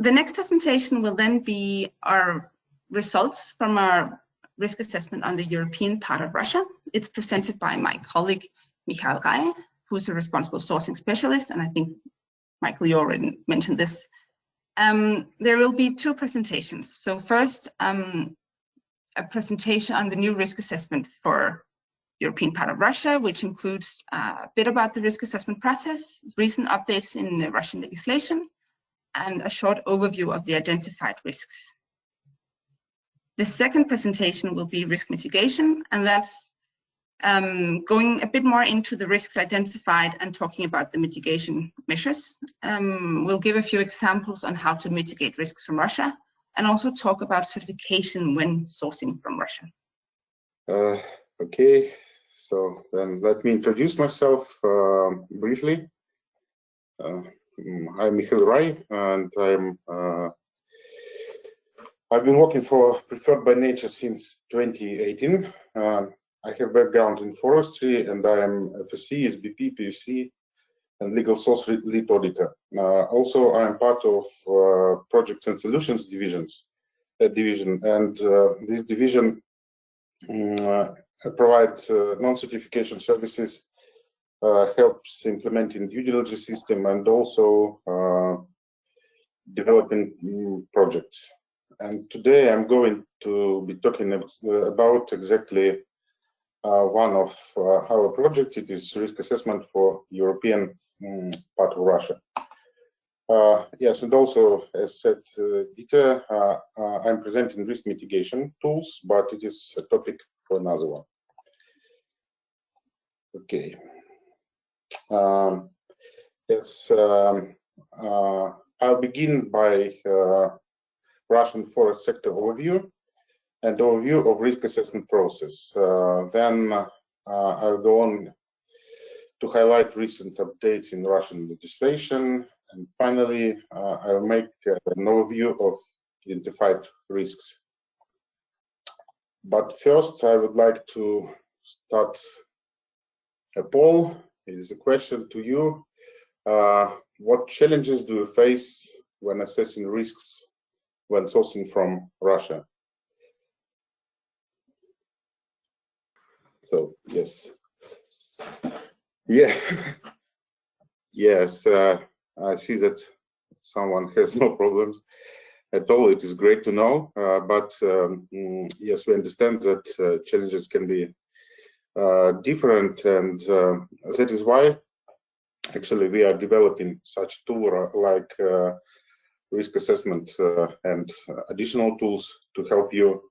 The next presentation will then be our results from our risk assessment on the European part of Russia. It's presented by my colleague, Mikhail Rai, who's a responsible sourcing specialist, and I think, Michael, you already mentioned this. There will be two presentations. So first, a presentation on the new risk assessment for European part of Russia, which includes a bit about the risk assessment process, recent updates in the Russian legislation, and a short overview of the identified risks. The second presentation will be risk mitigation, and that's going a bit more into the risks identified and talking about the mitigation measures. We'll give a few examples on how to mitigate risks from Russia, and also talk about certification when sourcing from Russia. Okay, so then let me introduce myself briefly. I'm Mikhail Rai, and I've been working for Preferred by Nature since 2018. I have background in forestry, and I am FSC, SBP, PFC, and legal source lead auditor. Also, I am part of Projects and Solutions division, and this division provides non-certification services, helps implementing due diligence system, and also developing projects. And today I'm going to be talking about exactly one of our projects. It is risk assessment for European part of Russia. Yes, and also, as said Dieter, I'm presenting risk mitigation tools, but it is a topic for another one. Okay. Yes, I'll begin by Russian forest sector overview and overview of risk assessment process. Then I'll go on to highlight recent updates in Russian legislation, and finally I'll make an overview of identified risks. But first, I would like to start a poll. It is a question to you. What challenges do you face when assessing risks when sourcing from Russia? So, yes. Yeah. Yes, I see that someone has no problems at all. It is great to know, but yes, we understand that challenges can be different, and that is why actually we are developing such tool like risk assessment and additional tools to help you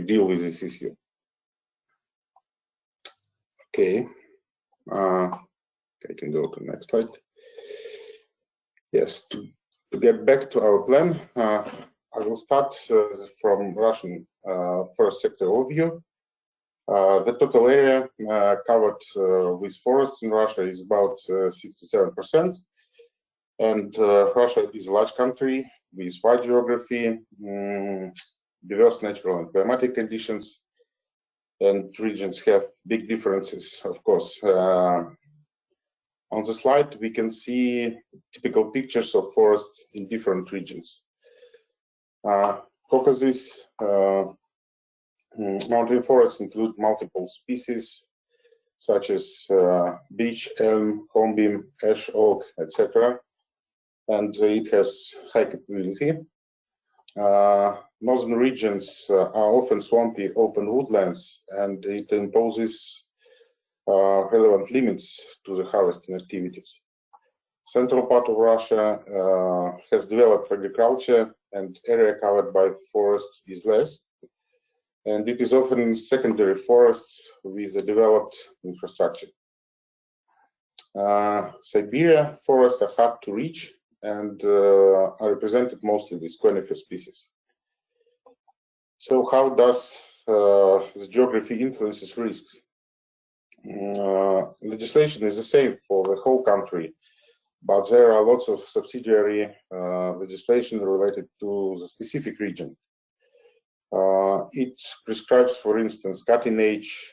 deal with this issue. Okay, I can go to the next slide. Yes, to get back to our plan, I will start from Russian forest sector overview. The total area covered with forests in Russia is about 67%. And Russia is a large country with wide geography, diverse natural and climatic conditions, and regions have big differences, of course. On the slide, we can see typical pictures of forests in different regions. Caucasus mountain forests include multiple species, such as beech, elm, hornbeam, ash, oak, etc. And it has high capability. Northern regions are often swampy open woodlands, and it imposes relevant limits to the harvesting activities. Central part of Russia has developed agriculture, and area covered by forests is less. And it is often secondary forests with a developed infrastructure. Siberia forests are hard to reach and are represented mostly with conifer species. So how does the geography influences risks? Legislation is the same for the whole country, but there are lots of subsidiary legislation related to the specific region. It prescribes, for instance, cutting age,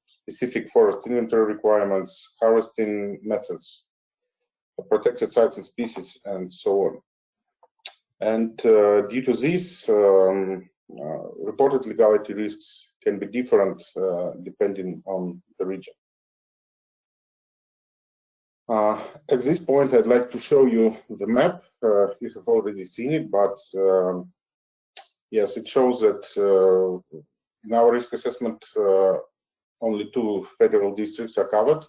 specific forest inventory requirements, harvesting methods, protected sites and species, and so on. And due to this, reported legality risks can be different depending on the region. At this point, I'd like to show you the map. You have already seen it, but yes, it shows that in our risk assessment, only 2 federal districts are covered,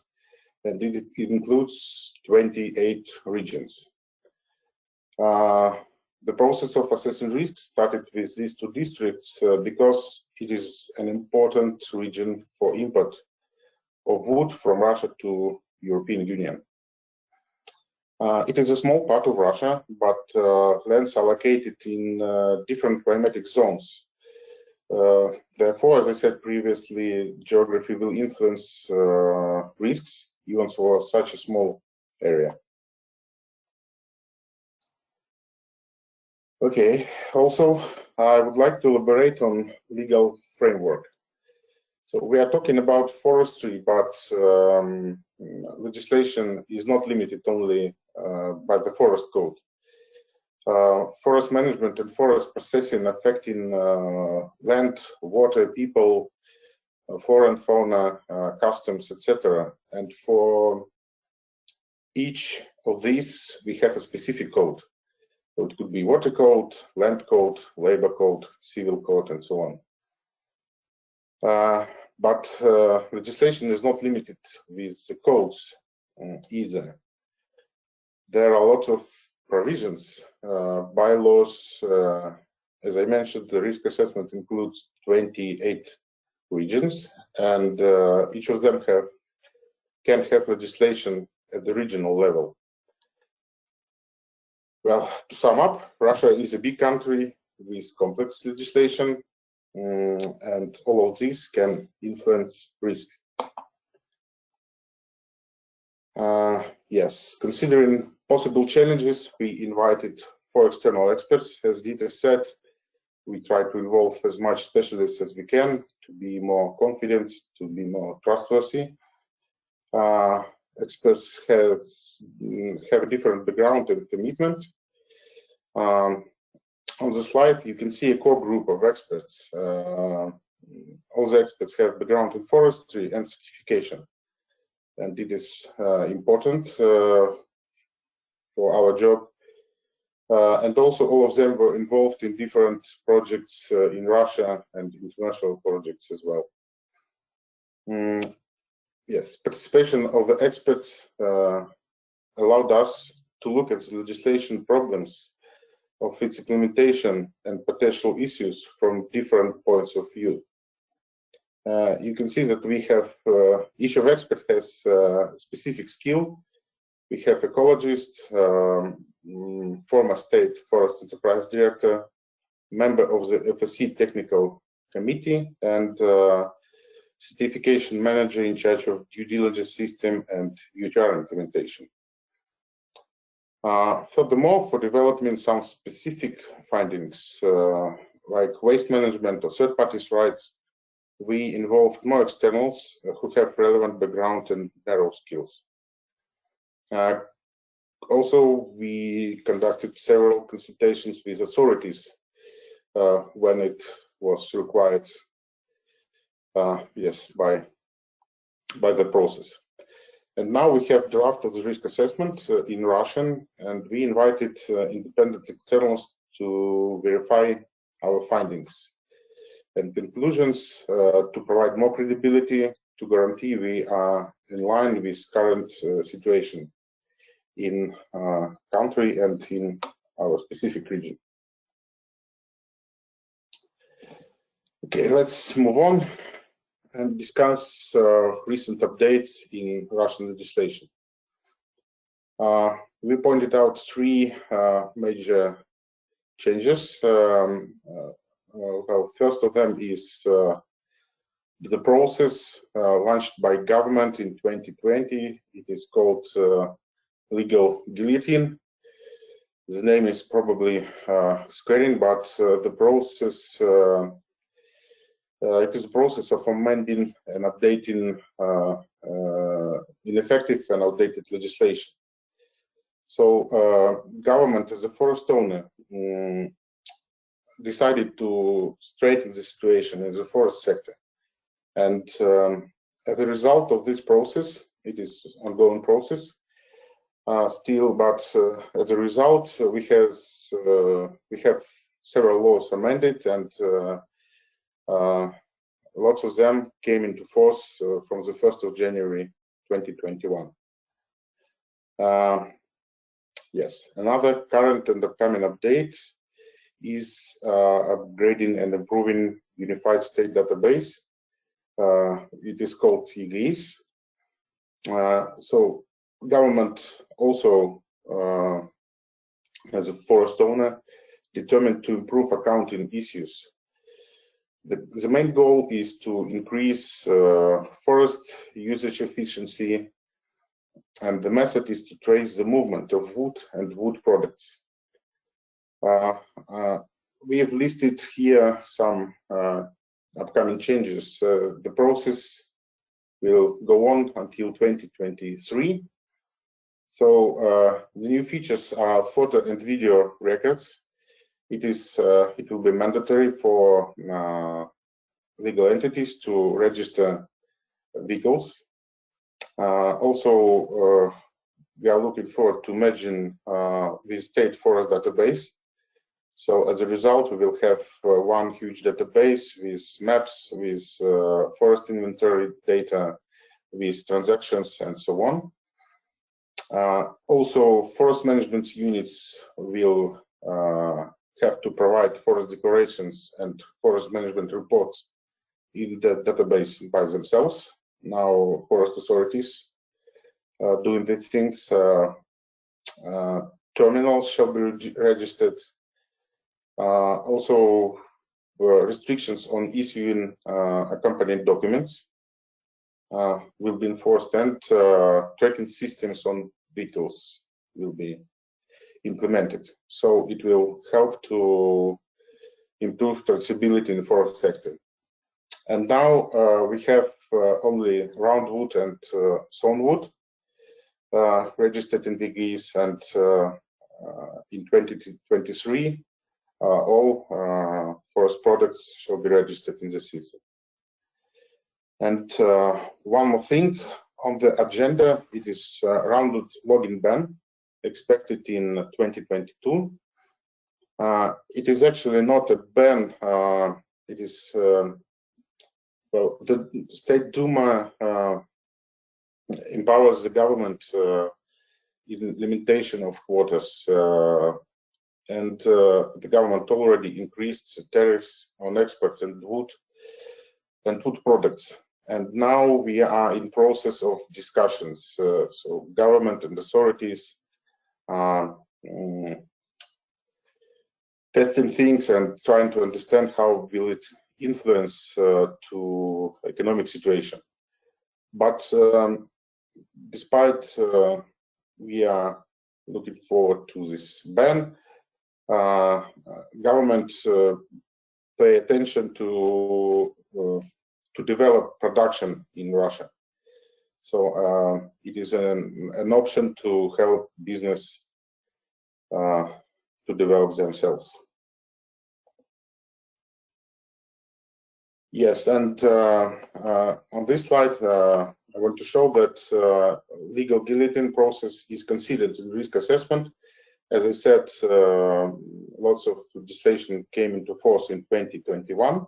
and it includes 28 regions. The process of assessing risks started with these 2 districts because it is an important region for import of wood from Russia to European Union. It is a small part of Russia, but lands are located in different climatic zones. Therefore, as I said previously, geography will influence risks even for such a small area. Okay, also, I would like to elaborate on legal framework. So we are talking about forestry, but legislation is not limited only by the forest code. Forest management and forest processing affecting land, water, people, flora and fauna, customs, etc. And for each of these, we have a specific code. So it could be water code, land code, labor code, civil code, and so on. But legislation is not limited with the codes either. There are a lot of provisions, bylaws. As I mentioned, the risk assessment includes 28 regions, and each of them can have legislation at the regional level. Well, to sum up, Russia is a big country with complex legislation, and all of this can influence risk. Yes, considering possible challenges, we invited 4 external experts. As Dita said, we try to involve as much specialists as we can to be more confident, to be more trustworthy. Experts have a different background and commitment. On the slide, you can see a core group of experts. All the experts have background in forestry and certification, and it is important for our job. And also, all of them were involved in different projects in Russia and international projects as well. Yes, participation of the experts allowed us to look at the legislation problems of its implementation and potential issues from different points of view. You can see that we have, each of experts has a specific skill. We have ecologist, former state forest enterprise director, member of the FSC technical committee, and certification manager in charge of due diligence system and UTR implementation. Furthermore, for developing some specific findings like waste management or third parties' rights, we involved more externals who have relevant background and narrow skills. Also, we conducted several consultations with authorities when it was required, yes, by the process. And now we have draft of the risk assessment in Russian, and we invited independent externals to verify our findings and conclusions to provide more credibility, to guarantee we are in line with current situation in country and in our specific region. Okay, let's move on and discuss recent updates in Russian legislation. We pointed out 3 major changes. Well, first of them is the process launched by government in 2020. It is called legal guillotine. The name is probably scaring, but the process it is a process of amending and updating ineffective and outdated legislation. So government as a forest owner decided to straighten the situation in the forest sector. And as a result of this process, it is an ongoing process still, but as a result, we have several laws amended, and lots of them came into force from the 1st of January 2021. Yes, another current and upcoming update is upgrading and improving unified state database. It is called EGIS. So government also, as a forest owner, determined to improve accounting issues. The main goal is to increase forest usage efficiency, and the method is to trace the movement of wood and wood products. We have listed here some upcoming changes. The process will go on until 2023. So the new features are photo and video records. It will be mandatory for legal entities to register vehicles. Also, we are looking forward to merging with state forest database. So as a result, we will have one huge database with maps, with forest inventory data, with transactions, and so on. Also, forest management units will have to provide forest declarations and forest management reports in the database by themselves. Now, forest authorities doing these things. Terminals shall be registered. Also, restrictions on issuing accompanying documents will be enforced, and tracking systems on vehicles will be implemented. So it will help to improve traceability in the forest sector. And now we have only roundwood and sawnwood registered in EGIS, and in 2023, all forest products shall be registered in the system. And one more thing on the agenda, it is roundwood logging ban expected in 2022. It is actually not a ban. It is, well, the State Duma empowers the government in limitation of quotas, and the government already increased the tariffs on export and wood products. And now we are in process of discussions. So government and authorities testing things and trying to understand how will it influence to economic situation. But despite we are looking forward to this ban, government pay attention to develop production in Russia. So it is an option to help business to develop themselves. Yes, and on this slide, I want to show that legal guillotine process is considered in risk assessment. As I said, lots of legislation came into force in 2021,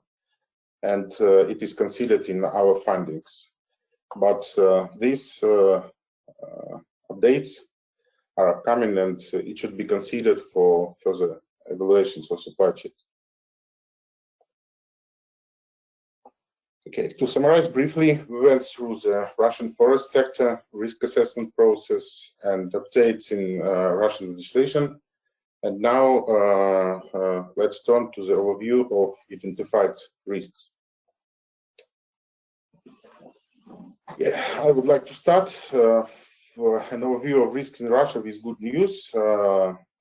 and it is considered in our findings. But these updates are upcoming, and it should be considered for further evaluations of supply chains. Okay, to summarize briefly, we went through the Russian forest sector risk assessment process and updates in Russian legislation. And now let's turn to the overview of identified risks. Yeah, I would like to start for an overview of risks in Russia with good news.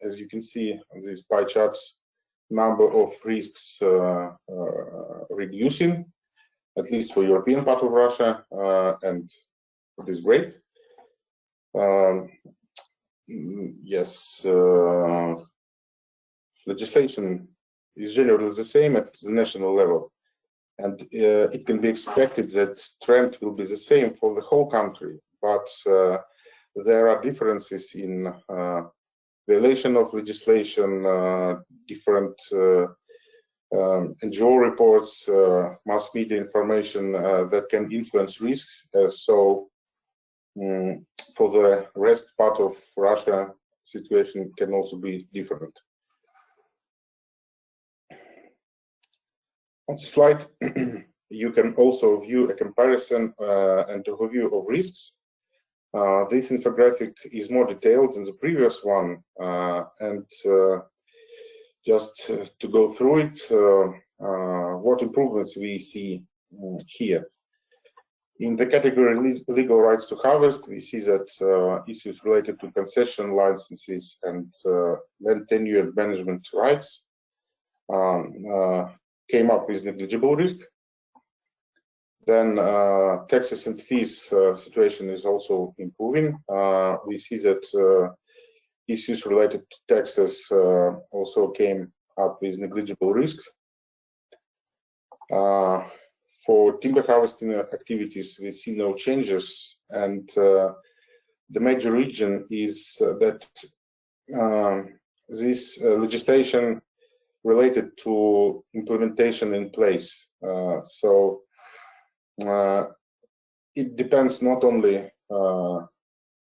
As you can see on these pie charts, number of risks reducing, at least for European part of Russia, and it is great. Yes, legislation is generally the same at the national level, and it can be expected that trend will be the same for the whole country, but there are differences in violation of legislation, different NGO reports, mass media information that can influence risks. So for the rest part of Russia, situation can also be different. On the slide, you can also view a comparison and overview of risks. This infographic is more detailed than the previous one, and just to go through it, what improvements we see here. In the category legal rights to harvest, we see that issues related to concession licenses and land tenure management rights came up with negligible risk. Then taxes and fees situation is also improving. We see that issues related to taxes also came up with negligible risk. For timber harvesting activities, we see no changes, and the major reason is that this legislation related to implementation in place. So it depends not only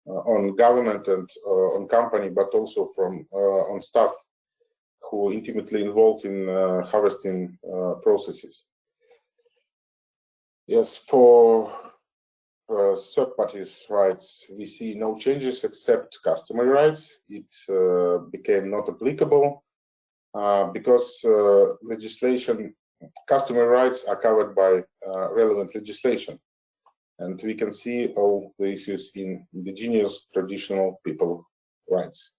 on government and on company, but also on staff who are intimately involved in harvesting processes. Yes, for third parties' rights, we see no changes except customary rights. It became not applicable because legislation, customary rights are covered by relevant legislation. And we can see all the issues in indigenous traditional people rights.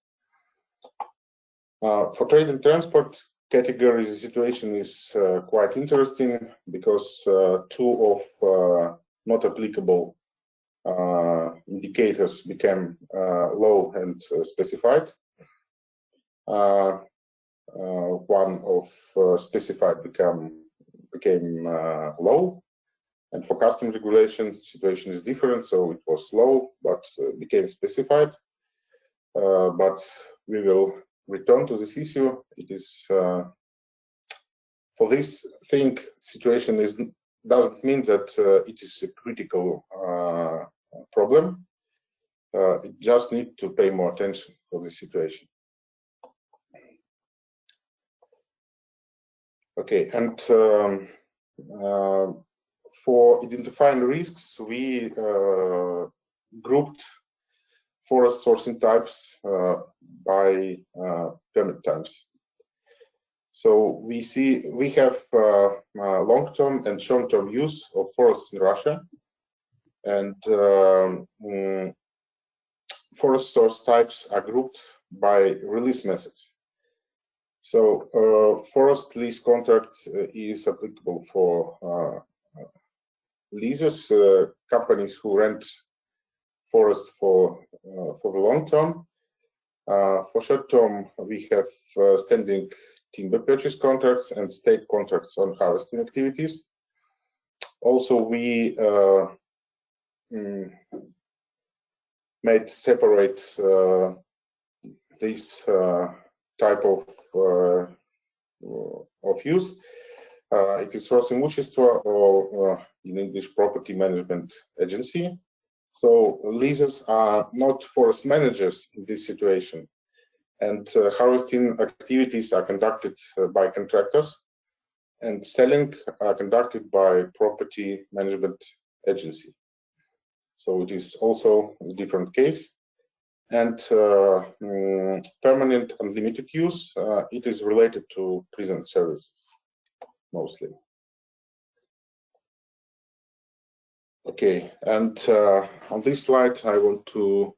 For trade and transport categories, the situation is quite interesting because two of not applicable indicators became low and specified. One of specified became low. And for customs regulations, the situation is different. So it was low, but became specified. But we will return to this issue. It is for this thing, situation doesn't mean that it is a critical problem. It just need to pay more attention for this situation. Okay, and for identifying risks, we grouped forest sourcing types by permit types. So we have long-term and short-term use of forests in Russia, and forest source types are grouped by release methods. So forest lease contract is applicable for leases, companies who rent forest for the long term. For short term, we have standing timber purchase contracts and state contracts on harvesting activities. Also, we made separate this type of use. It is Rosimущество, or in English, property management agency. So leases are not forest managers in this situation, and harvesting activities are conducted by contractors, and selling are conducted by property management agency. So it is also a different case. And permanent unlimited use, it is related to prison services mostly. Okay, and on this slide, I want to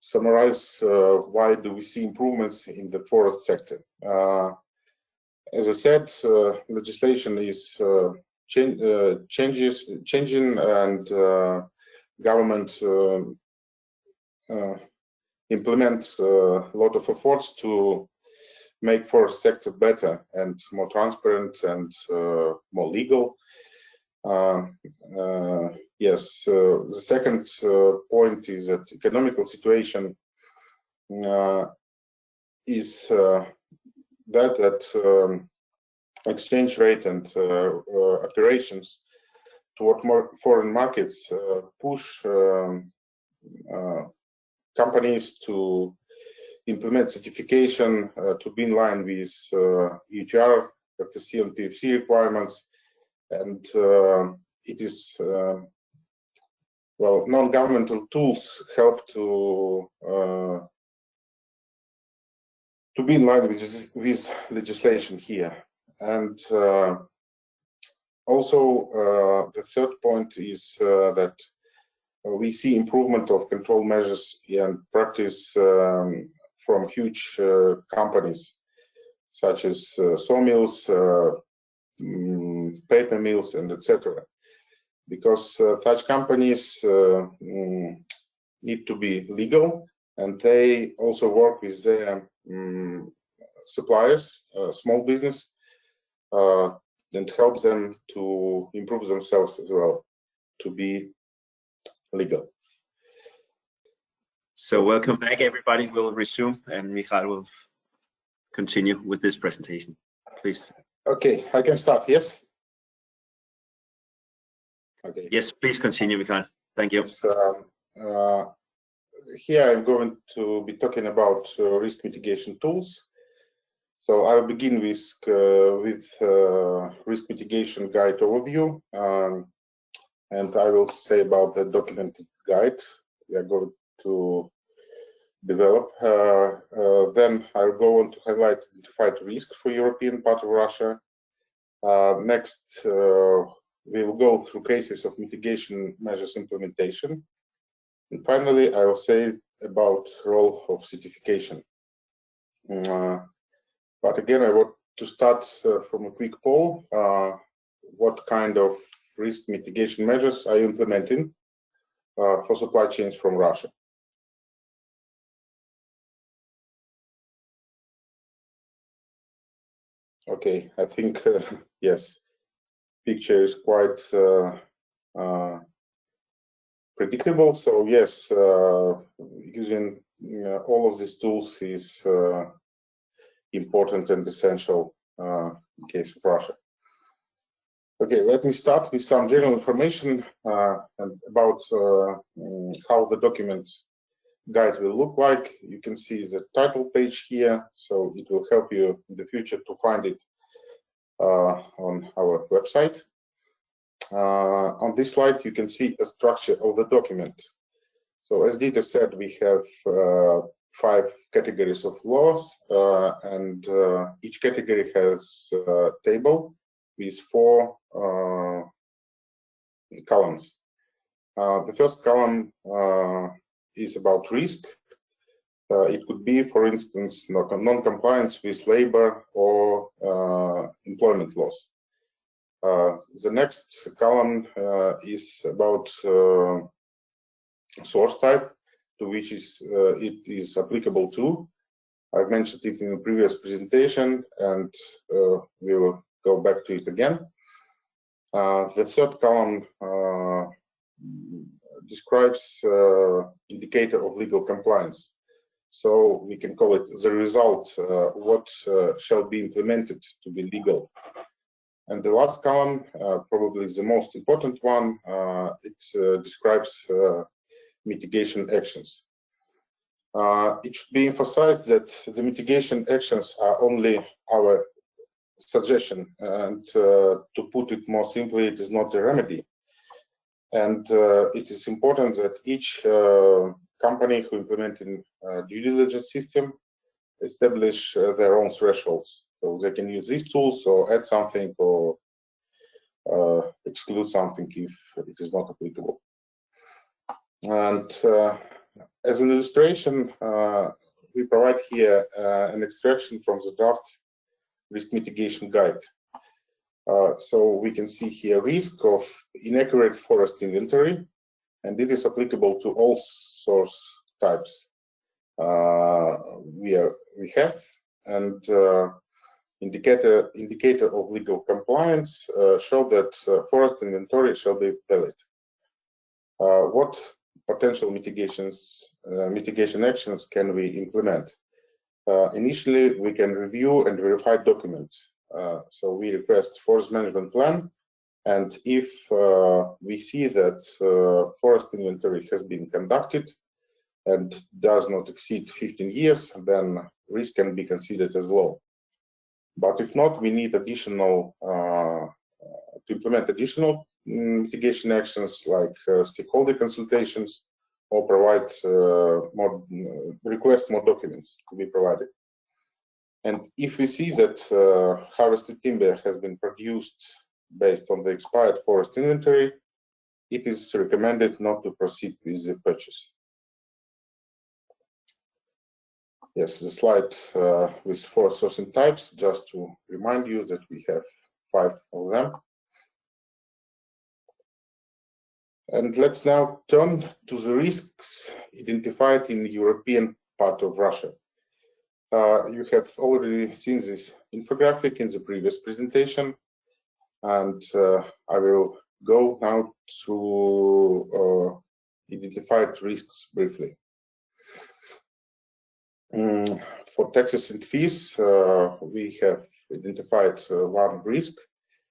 summarize why do we see improvements in the forest sector. As I said, legislation is changing, and government implement a lot of efforts to make forest sector better and more transparent and more legal. Yes, the second point is that economical situation is that exchange rate and operations toward more foreign markets push companies to implement certification to be in line with UTR, FSC, and PFC requirements, and it is well, non-governmental tools help to be in line with legislation here. And also the third point is that we see improvement of control measures and practice from huge companies such as sawmills, paper mills, and etc. Because such companies need to be legal, and they also work with their suppliers, small business, and help them to improve themselves as well, to be legal. So welcome back, everybody. We'll resume, and Mikhail will continue with this presentation. Please. Okay, I can start, yes? Okay. Yes, please continue, Mikhail. Thank you. Here I'm going to be talking about risk mitigation tools. So I'll begin with risk mitigation guide overview, and I will say about the documented guide we are going to develop. Then I'll go on to highlight identified risk for European part of Russia. Next, we will go through cases of mitigation measures implementation. And finally, I will say about role of certification. But again, I want to start from a quick poll. What kind of risk mitigation measures are you implementing for supply chains from Russia? Okay, I think yes, picture is quite predictable. So yes, using all of these tools is important and essential in case of Russia. Okay, let me start with some general information about how the document guide will look like. You can see the title page here, so it will help you in the future to find it on our website. On this slide, you can see a structure of the document. So as Dieter said, we have 5 categories of laws, and each category has a table with 4 columns. The first column is about risk. It could be, for instance, non-compliance with labor or employment laws. The next column is about source type, to which it is applicable to. I've mentioned it in the previous presentation, and we will go back to it again. The third column describes indicator of legal compliance. So we can call it the result, what shall be implemented to be legal. And the last column, probably the most important one, it describes mitigation actions. It should be emphasized that the mitigation actions are only our suggestion, and to put it more simply, it is not a remedy. And it is important that each company who implementing due diligence system establish their own thresholds. So they can use these tools or add something or exclude something if it is not applicable. And as an illustration, we provide here an extraction from the draft risk mitigation guide. So we can see here risk of inaccurate forest inventory, and it is applicable to all source types. we have, and indicator of legal compliance show that forest inventory shall be valid. What potential mitigation actions can we implement? Initially, we can review and verify documents. So we request forest management plan, and if we see that forest inventory has been conducted and does not exceed 15 years, then risk can be considered as low. But if not, we need additional to implement additional mitigation actions like stakeholder consultations, or provide request more documents to be provided. And if we see that harvested timber has been produced based on the expired forest inventory, it is recommended not to proceed with the purchase. Yes, the slide with 4 sourcing types, just to remind you that we have 5 of them. And let's now turn to the risks identified in the European part of Russia. You have already seen this infographic in the previous presentation, and I will go now through identified risks briefly. For taxes and fees, we have identified one risk.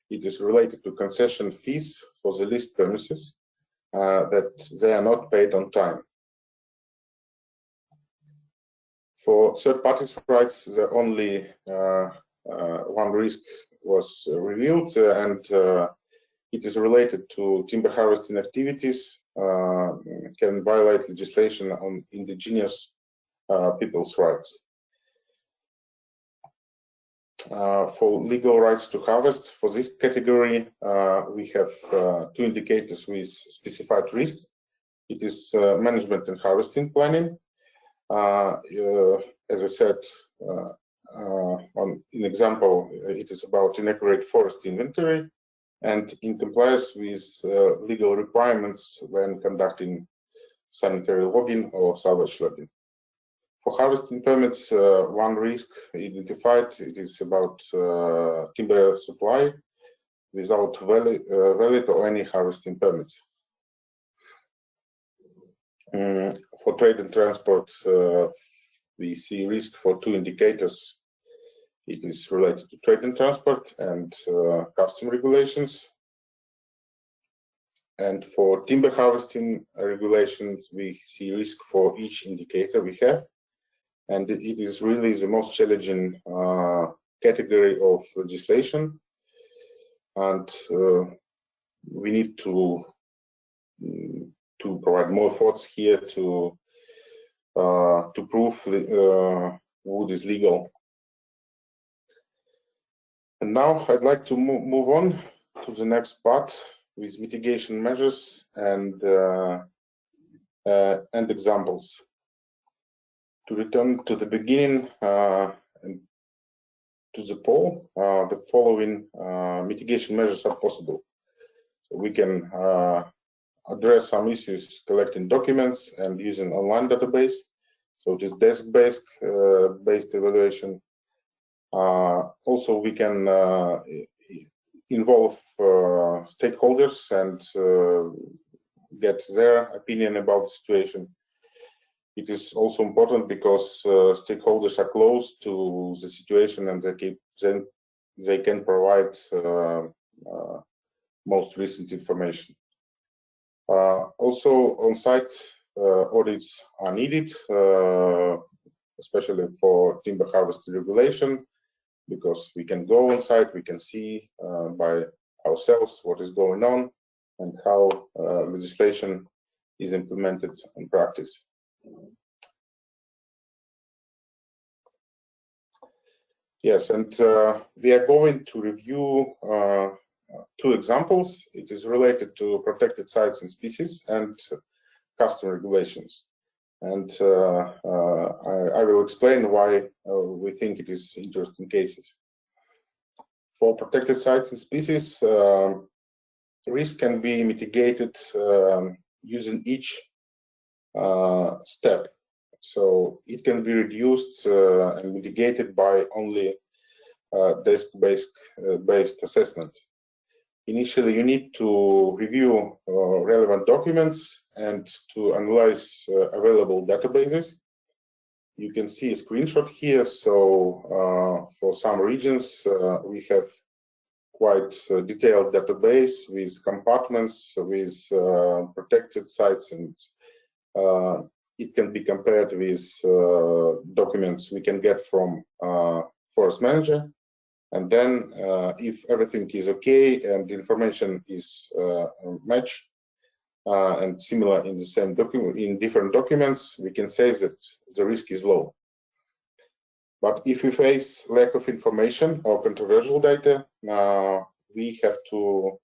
It is related to concession fees for the leased premises, that they are not paid on time. For third parties' rights, the only one risk was revealed, and it is related to timber harvesting activities, can violate legislation on indigenous people's rights. For legal rights to harvest, for this category, we have 2 indicators with specified risks. It is management and harvesting planning. As I said, in example, it is about inaccurate forest inventory and in compliance with legal requirements when conducting sanitary logging or salvage logging. For harvesting permits, one risk identified, it is about timber supply without valid or any harvesting permits. For trade and transport, we see risk for 2 indicators. It is related to trade and transport and custom regulations. And for timber harvesting regulations, we see risk for each indicator we have. And it is really the most challenging category of legislation. And we need to provide more thoughts here to prove wood is legal. And now I'd like to move on to the next part with mitigation measures and examples. To return to the beginning and to the poll, the following mitigation measures are possible. So we can address some issues collecting documents and using online database. So it is desk-based evaluation. Also, we can involve stakeholders and get their opinion about the situation. It is also important because stakeholders are close to the situation and they can provide most recent information. Also, on-site audits are needed, especially for timber harvest regulation, because we can go on site, we can see by ourselves what is going on and how legislation is implemented in practice. Yes, and we are going to review 2 examples. It is related to protected sites and species and custom regulations. And I will explain why we think it is interesting cases. For protected sites and species, risk can be mitigated using each step. so it can be reduced and mitigated by only desk-based assessment. Initially, you need to review relevant documents and to analyze available databases. You can see a screenshot here. So for some regions, we have quite a detailed database with compartments, with protected sites, and it can be compared with documents we can get from Forest Manager. And then if everything is okay and the information is matched and similar in the same document, in different documents, we can say that the risk is low. But if we face lack of information or controversial data, we have to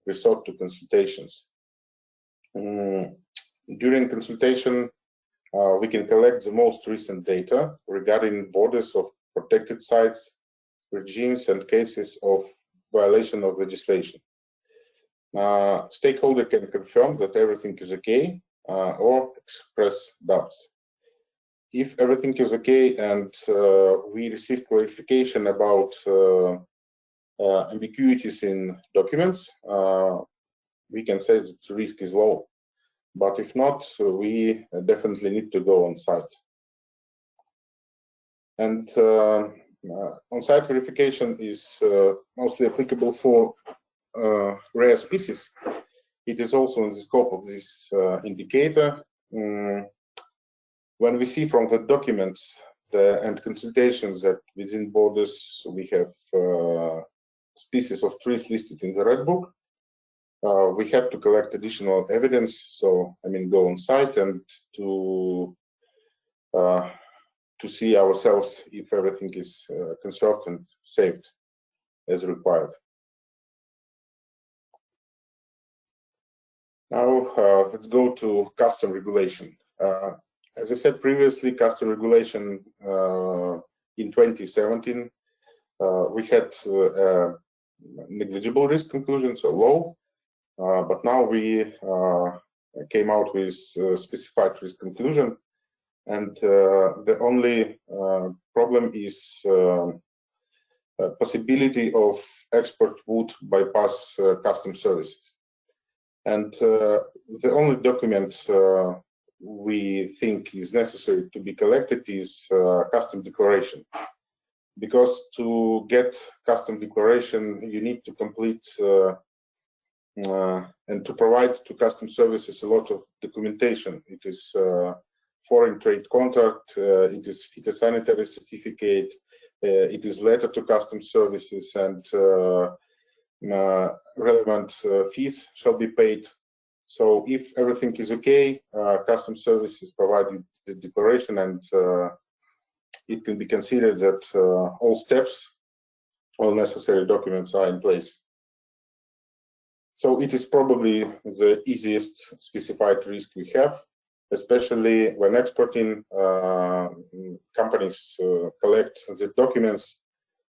resort to consultations. During consultation, we can collect the most recent data regarding borders of protected sites, regimes, and cases of violation of legislation. Stakeholder can confirm that everything is okay or express doubts. If everything is okay and we receive clarification about ambiguities in documents, we can say that the risk is low. But if not, we definitely need to go on site. And on-site verification is mostly applicable for rare species. It is also in the scope of this indicator. When we see from the documents and consultations that within borders we have species of trees listed in the Red Book, we have to collect additional evidence. So, I mean, go on site and to see ourselves if everything is conserved and saved as required. Now, let's go to custom regulation. As I said previously, custom regulation in 2017, we had negligible risk conclusion, so low, but now we came out with specified risk conclusion, and the only problem is possibility of export would bypass custom services. And the only document we think is necessary to be collected is custom declaration. Because to get custom declaration, you need to complete and to provide to custom services a lot of documentation. It is foreign trade contract, it is phytosanitary certificate, it is letter to custom services, and relevant fees shall be paid. So if everything is okay, custom services provided the declaration, and it can be considered that all steps, all necessary documents are in place. So it is probably the easiest specified risk we have, especially when exporting. Companies collect the documents,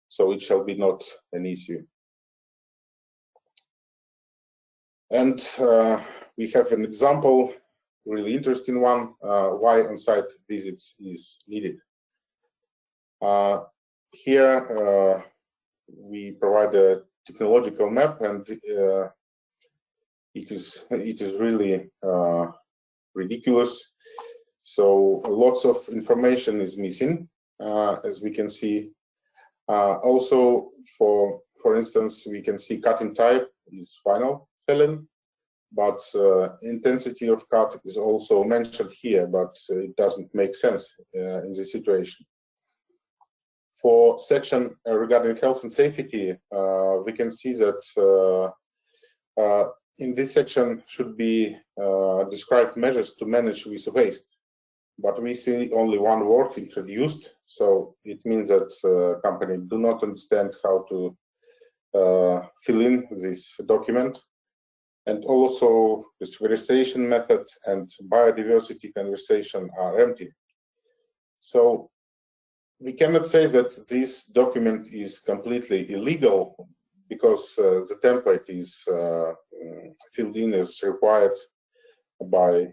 so it shall be not an issue. And we have an example, really interesting one, why on-site visits is needed. Here we provide a technological map, and it is really ridiculous. So lots of information is missing, as we can see. Also, for instance, we can see cutting type is final felon, but intensity of cut is also mentioned here, but it doesn't make sense in this situation. For section regarding health and safety, we can see that in this section should be described measures to manage with waste, but we see only one word introduced, so it means that company do not understand how to fill in this document. And also this forestation method and biodiversity conversation are empty. So we cannot say that this document is completely illegal because the template is filled in as required by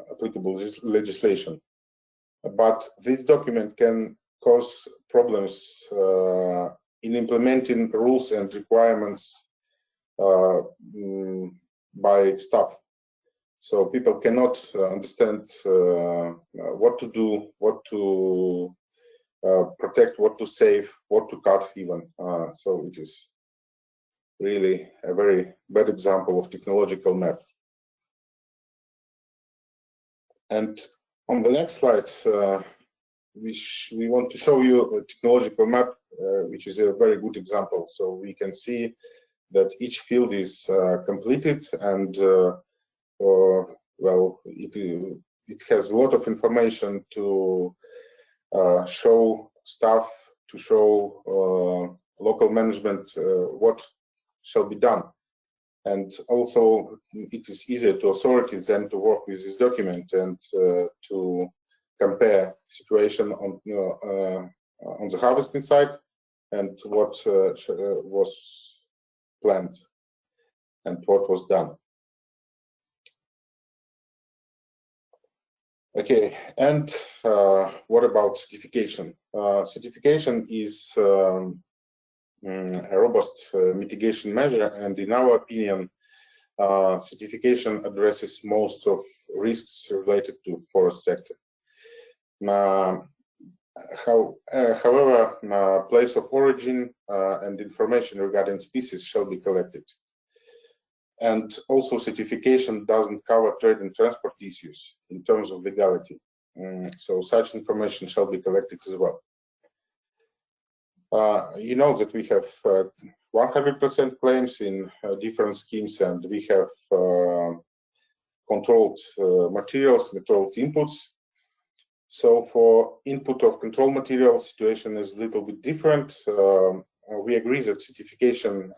applicable legislation. but this document can cause problems in implementing rules and requirements by staff. So people cannot understand what to do, what to protect, what to save, what to cut even. So it is really a very bad example of technological map. And on the next slide, we want to show you a technological map, which is a very good example. So we can see that each field is completed, and well, it has a lot of information to show staff, to show local management what shall be done. And also, it is easier to authorities than to work with this document and to compare situation on the harvesting side and what was planned and what was done. Okay, and what about certification? Certification is a robust mitigation measure, and in our opinion, certification addresses most of risks related to forest sector. However, place of origin and information regarding species shall be collected. And also, certification doesn't cover trade and transport issues in terms of legality. So such information shall be collected as well. You know that we have 100% claims in different schemes, and we have controlled materials, controlled inputs. So for input of control material, situation is a little bit different. We agree that certification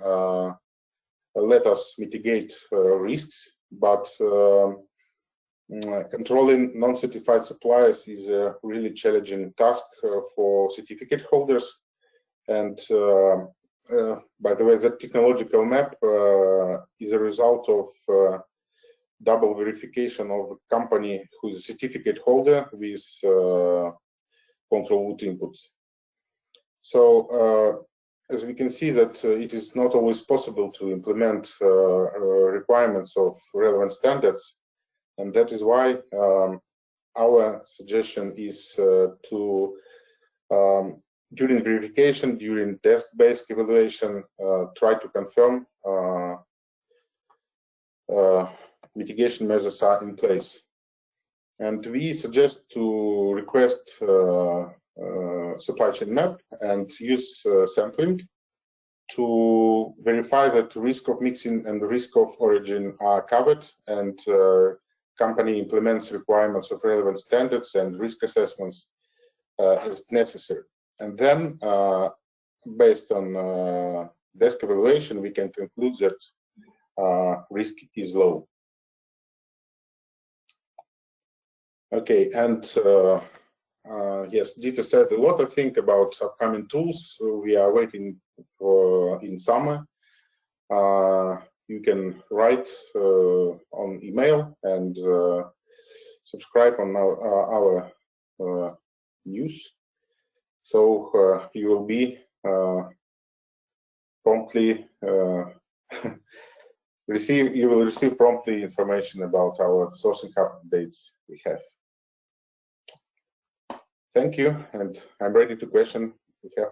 let us mitigate risks, but controlling non-certified suppliers is a really challenging task for certificate holders. And by the way, that technological map is a result of double verification of the company who is a certificate holder with control wood inputs. So as we can see that it is not always possible to implement requirements of relevant standards, and that is why our suggestion is to during verification, during desk-based evaluation, try to confirm mitigation measures are in place. And we suggest to request supply chain map and use sampling to verify that risk of mixing and the risk of origin are covered, and company implements requirements of relevant standards and risk assessments as necessary. And then, based on desk evaluation, we can conclude that risk is low. Okay, and yes, Dita said a lot, I think, about upcoming tools we are waiting for in summer. You can write on email and subscribe on our news. So you will be promptly receive promptly information about our sourcing hub updates we have. Thank you, and I'm ready to question we have.